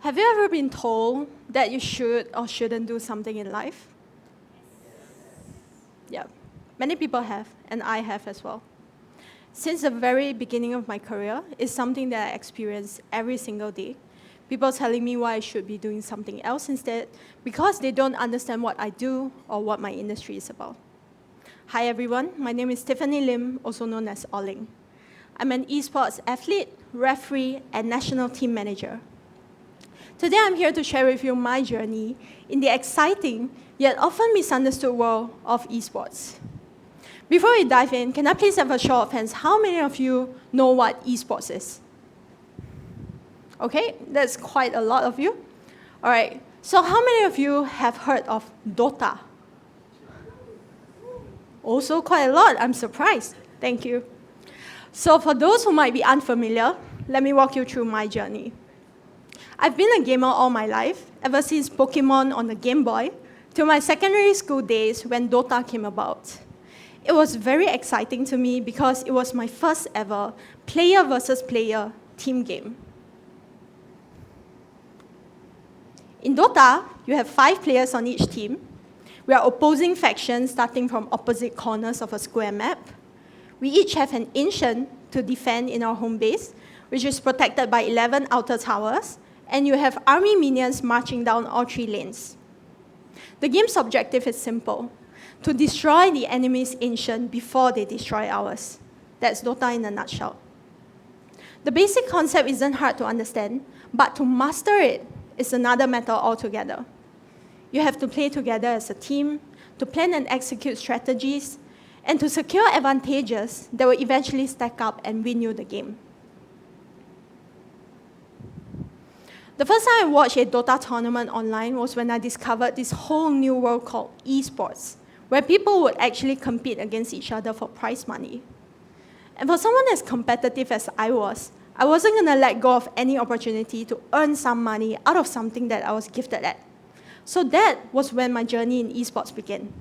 Have you ever been told that you should or shouldn't do something in life? Yeah, many people have, and I have as well. Since the very beginning of my career, it's something that I experience every single day. People telling me why I should be doing something else instead because they don't understand what I do or what my industry is about. Hi everyone, my name is Tiffani Lim, also known as Oling. I'm an esports athlete, referee, and national team manager. Today I'm here to share with you my journey in the exciting yet often misunderstood world of esports. Before we dive in, can I please have a show of hands? How many of you know what esports is? Okay, that's quite a lot of you. All right, so how many of you have heard of Dota? Also quite a lot, I'm surprised. Thank you. So for those who might be unfamiliar, let me walk you through my journey. I've been a gamer all my life, ever since Pokemon on the Game Boy, to my secondary school days when Dota came about. It was very exciting to me because it was my first ever player versus player team game. In Dota, you have 5 players on each team. We are opposing factions starting from opposite corners of a square map. We each have an ancient to defend in our home base, which is protected by 11 outer towers, and you have army minions marching down all 3 lanes. The game's objective is simple: to destroy the enemy's ancient before they destroy ours. That's Dota in a nutshell. The basic concept isn't hard to understand, but to master it is another matter altogether. You have to play together as a team, to plan and execute strategies, and to secure advantages that will eventually stack up and win you the game. The first time I watched a Dota tournament online was when I discovered this whole new world called Esports, where people would actually compete against each other for prize money. And for someone as competitive as I wasn't going to let go of any opportunity to earn some money out of something that I was gifted at. So that was when my journey in esports began.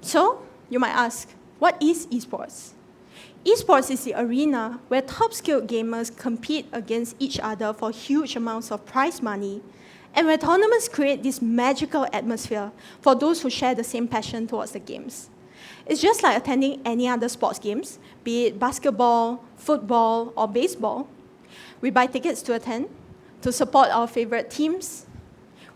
So, you might ask, what is esports? Esports is the arena where top-skilled gamers compete against each other for huge amounts of prize money, and where tournaments create this magical atmosphere for those who share the same passion towards the games. It's just like attending any other sports games, be it basketball, football, or baseball. We buy tickets to attend, to support our favorite teams.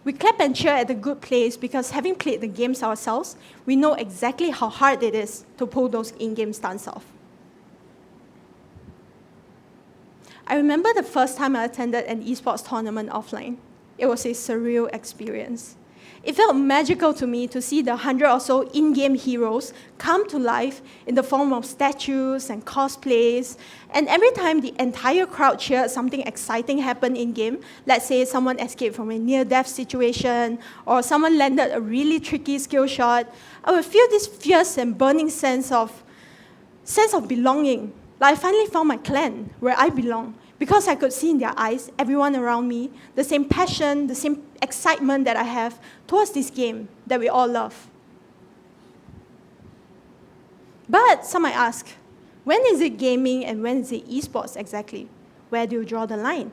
We clap and cheer at the good plays because having played the games ourselves, we know exactly how hard it is to pull those in-game stunts off. I remember the first time I attended an esports tournament offline. It was a surreal experience. It felt magical to me to see the 100 or so in-game heroes come to life in the form of statues and cosplays, and every time the entire crowd cheered something exciting happened in-game, let's say someone escaped from a near-death situation, or someone landed a really tricky skill shot, I would feel this fierce and burning sense of belonging. Like I finally found my clan, where I belong, because I could see in their eyes, everyone around me, the same passion, the same excitement that I have towards this game that we all love. But some might ask, when is it gaming and when is it esports exactly? Where do you draw the line?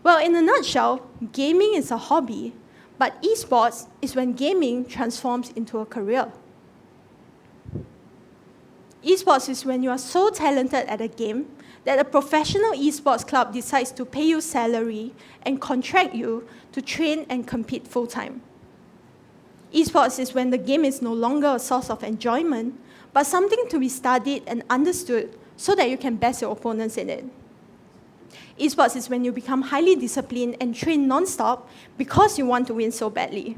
Well, in a nutshell, gaming is a hobby, but esports is when gaming transforms into a career. Esports is when you are so talented at a game that a professional esports club decides to pay you salary and contract you to train and compete full-time. Esports is when the game is no longer a source of enjoyment, but something to be studied and understood so that you can best your opponents in it. Esports is when you become highly disciplined and train non-stop because you want to win so badly.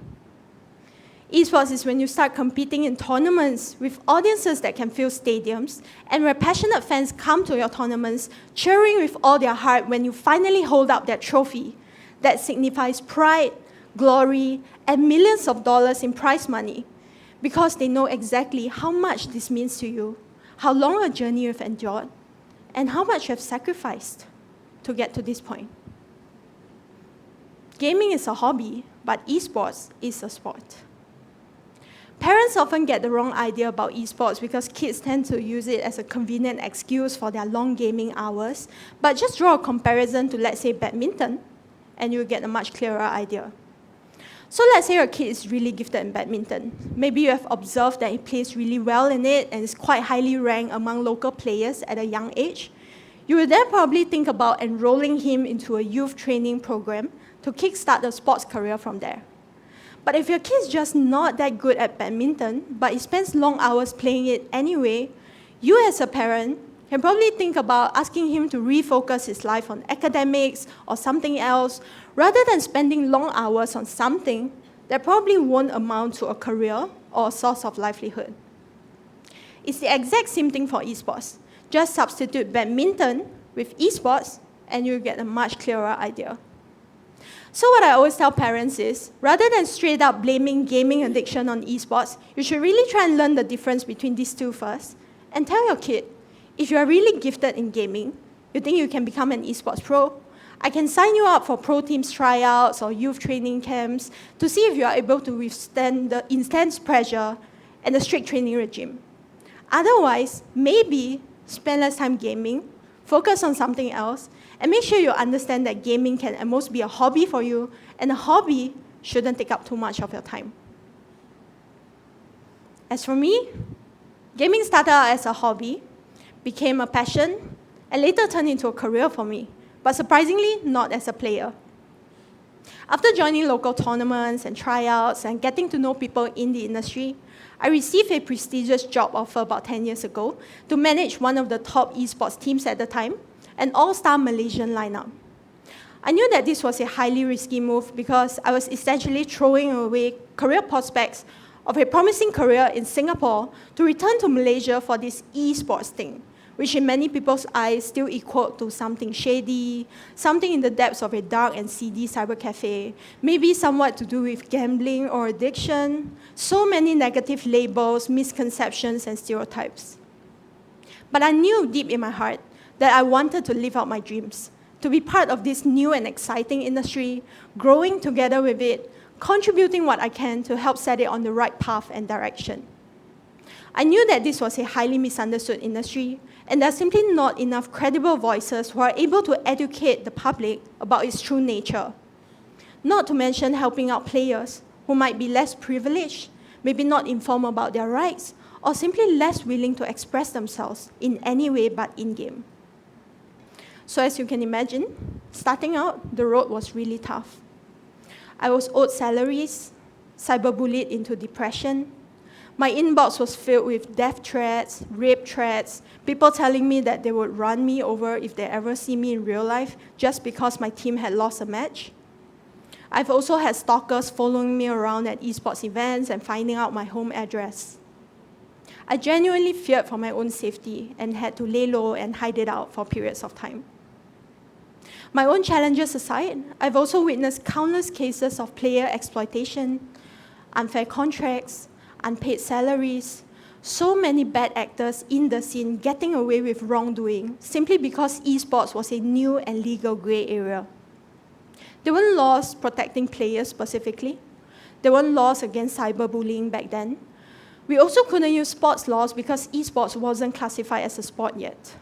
Esports is when you start competing in tournaments with audiences that can fill stadiums, and where passionate fans come to your tournaments cheering with all their heart when you finally hold up that trophy that signifies pride, glory, and millions of dollars in prize money, because they know exactly how much this means to you, how long a journey you've endured, and how much you have sacrificed to get to this point. Gaming is a hobby, but esports is a sport. Parents often get the wrong idea about esports because kids tend to use it as a convenient excuse for their long gaming hours. But just draw a comparison to, let's say, badminton, and you'll get a much clearer idea. So let's say your kid is really gifted in badminton. Maybe you have observed that he plays really well in it and is quite highly ranked among local players at a young age. You will then probably think about enrolling him into a youth training program to kickstart a sports career from there. But if your kid's just not that good at badminton, but he spends long hours playing it anyway, you as a parent can probably think about asking him to refocus his life on academics or something else, rather than spending long hours on something that probably won't amount to a career or a source of livelihood. It's the exact same thing for esports. Just substitute badminton with esports, and you'll get a much clearer idea. So what I always tell parents is, rather than straight up blaming gaming addiction on esports, you should really try and learn the difference between these two first, and tell your kid, if you are really gifted in gaming, you think you can become an esports pro, I can sign you up for pro teams tryouts or youth training camps to see if you are able to withstand the intense pressure and the strict training regime. Otherwise, maybe spend less time gaming, focus on something else, and make sure you understand that gaming can at most be a hobby for you, and a hobby shouldn't take up too much of your time. As for me, gaming started out as a hobby, became a passion, and later turned into a career for me, but surprisingly, not as a player. After joining local tournaments and tryouts and getting to know people in the industry, I received a prestigious job offer about 10 years ago to manage one of the top esports teams at the time, an all-star Malaysian lineup. I knew that this was a highly risky move because I was essentially throwing away career prospects of a promising career in Singapore to return to Malaysia for this esports thing, which in many people's eyes still equaled to something shady, something in the depths of a dark and seedy cyber cafe, maybe somewhat to do with gambling or addiction. So many negative labels, misconceptions, and stereotypes. But I knew deep in my heart that I wanted to live out my dreams, to be part of this new and exciting industry, growing together with it, contributing what I can to help set it on the right path and direction. I knew that this was a highly misunderstood industry, and there are simply not enough credible voices who are able to educate the public about its true nature. Not to mention helping out players who might be less privileged, maybe not informed about their rights, or simply less willing to express themselves in any way but in-game. So as you can imagine, starting out, the road was really tough. I was owed salaries, cyberbullied into depression. My inbox was filled with death threats, rape threats, people telling me that they would run me over if they ever see me in real life just because my team had lost a match. I've also had stalkers following me around at esports events and finding out my home address. I genuinely feared for my own safety and had to lay low and hide it out for periods of time. My own challenges aside, I've also witnessed countless cases of player exploitation, unfair contracts, unpaid salaries, so many bad actors in the scene getting away with wrongdoing simply because esports was a new and legal grey area. There weren't laws protecting players specifically. There weren't laws against cyberbullying back then. We also couldn't use sports laws because esports wasn't classified as a sport yet.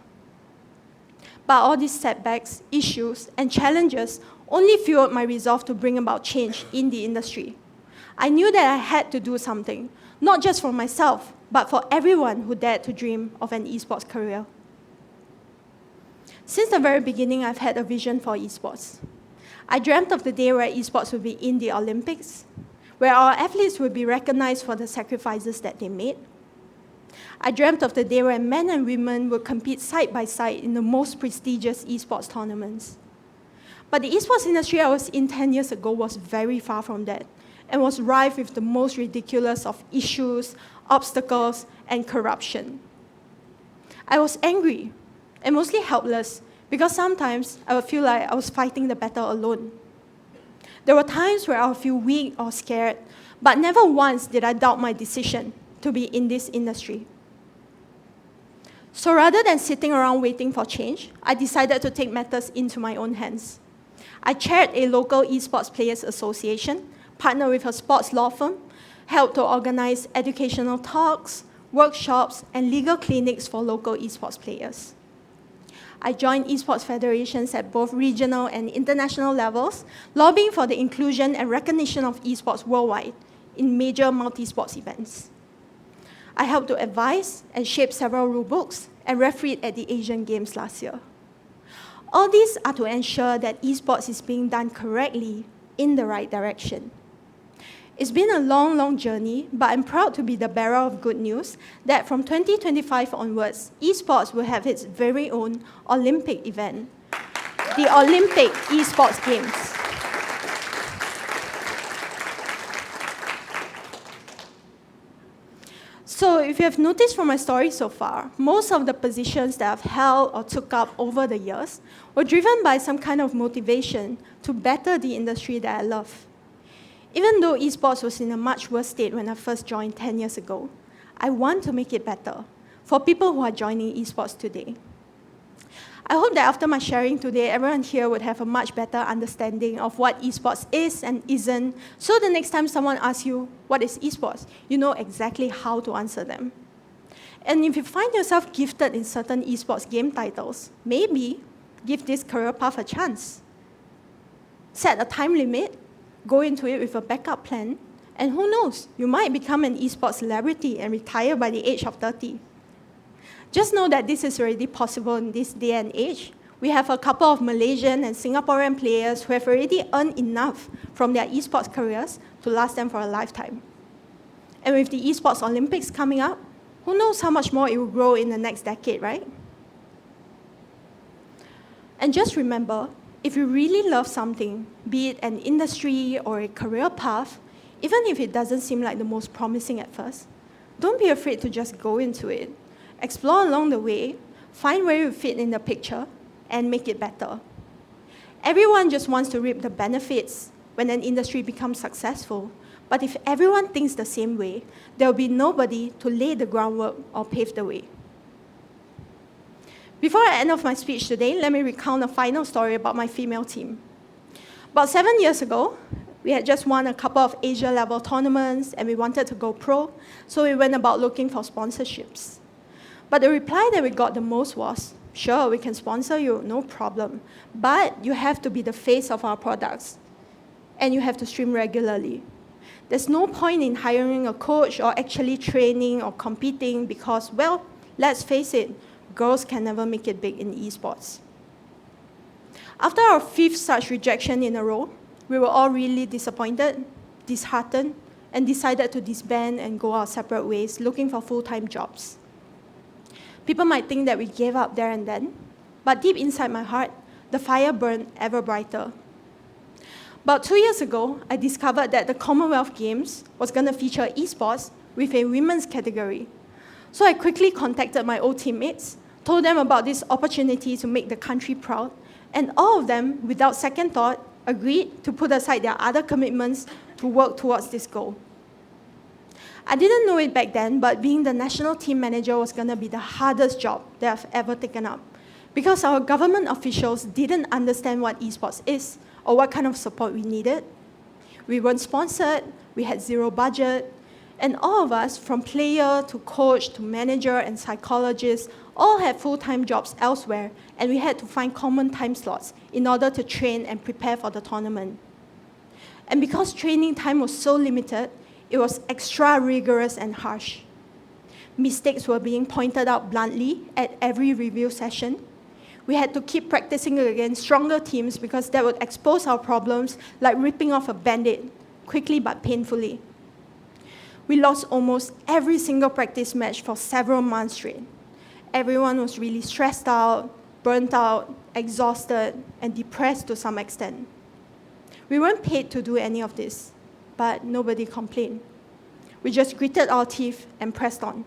But all these setbacks, issues, and challenges only fueled my resolve to bring about change in the industry. I knew that I had to do something, not just for myself, but for everyone who dared to dream of an esports career. Since the very beginning, I've had a vision for esports. I dreamt of the day where esports would be in the Olympics, where our athletes would be recognized for the sacrifices that they made. I dreamt of the day where men and women would compete side by side in the most prestigious esports tournaments. But the esports industry I was in 10 years ago was very far from that, and was rife with the most ridiculous of issues, obstacles, and corruption. I was angry and mostly helpless because sometimes I would feel like I was fighting the battle alone. There were times where I would feel weak or scared, but never once did I doubt my decision to be in this industry. So rather than sitting around waiting for change, I decided to take matters into my own hands. I chaired a local esports players association, partnered with a sports law firm, helped to organize educational talks, workshops, and legal clinics for local esports players. I joined esports federations at both regional and international levels, lobbying for the inclusion and recognition of esports worldwide in major multi-sports events. I helped to advise and shape several rulebooks and refereed at the Asian Games last year. All these are to ensure that esports is being done correctly in the right direction. It's been a long, long journey, but I'm proud to be the bearer of good news that from 2025 onwards, esports will have its very own Olympic event, the Olympic Esports Games. So if you have noticed from my story so far, most of the positions that I've held or took up over the years were driven by some kind of motivation to better the industry that I love. Even though esports was in a much worse state when I first joined 10 years ago, I want to make it better for people who are joining esports today. I hope that after my sharing today, everyone here would have a much better understanding of what esports is and isn't, so the next time someone asks you, what is esports, you know exactly how to answer them. And if you find yourself gifted in certain esports game titles, maybe give this career path a chance. Set a time limit, go into it with a backup plan, and who knows, you might become an esports celebrity and retire by the age of 30. Just know that this is already possible in this day and age. We have a couple of Malaysian and Singaporean players who have already earned enough from their esports careers to last them for a lifetime. And with the esports Olympics coming up, who knows how much more it will grow in the next decade, right? And just remember, if you really love something, be it an industry or a career path, even if it doesn't seem like the most promising at first, don't be afraid to just go into it. Explore along the way, find where you fit in the picture, and make it better. Everyone just wants to reap the benefits when an industry becomes successful, but if everyone thinks the same way, there will be nobody to lay the groundwork or pave the way. Before I end off my speech today, let me recount a final story about my female team. About 7 years ago, we had just won a couple of Asia-level tournaments, and we wanted to go pro, so we went about looking for sponsorships. But the reply that we got the most was, sure, we can sponsor you, no problem, but you have to be the face of our products, and you have to stream regularly. There's no point in hiring a coach or actually training or competing because, well, let's face it, girls can never make it big in esports. After our 5th such rejection in a row, we were all really disappointed, disheartened, and decided to disband and go our separate ways looking for full-time jobs. People might think that we gave up there and then, but deep inside my heart, the fire burned ever brighter. About 2 years ago, I discovered that the Commonwealth Games was going to feature esports with a women's category. So I quickly contacted my old teammates, told them about this opportunity to make the country proud, and all of them, without second thought, agreed to put aside their other commitments to work towards this goal. I didn't know it back then, but being the national team manager was going to be the hardest job that I've ever taken up, because our government officials didn't understand what esports is or what kind of support we needed. We weren't sponsored, we had zero budget, and all of us, from player to coach to manager and psychologist, all had full-time jobs elsewhere, and we had to find common time slots in order to train and prepare for the tournament. And because training time was so limited, it was extra rigorous and harsh. Mistakes were being pointed out bluntly at every review session. We had to keep practicing against stronger teams because that would expose our problems like ripping off a Band-Aid, quickly but painfully. We lost almost every single practice match for several months straight. Everyone was really stressed out, burnt out, exhausted, and depressed to some extent. We weren't paid to do any of this, but nobody complained. We just gritted our teeth and pressed on.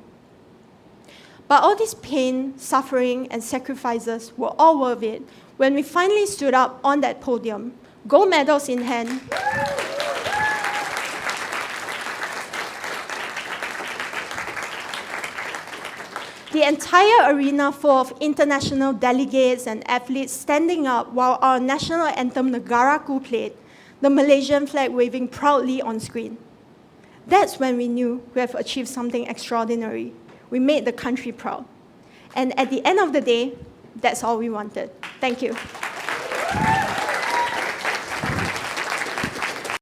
But all this pain, suffering, and sacrifices were all worth it when we finally stood up on that podium, gold medals in hand. The entire arena full of international delegates and athletes standing up while our national anthem Negaraku played, the Malaysian flag waving proudly on screen. That's when we knew we have achieved something extraordinary. We made the country proud. And at the end of the day, that's all we wanted. Thank you.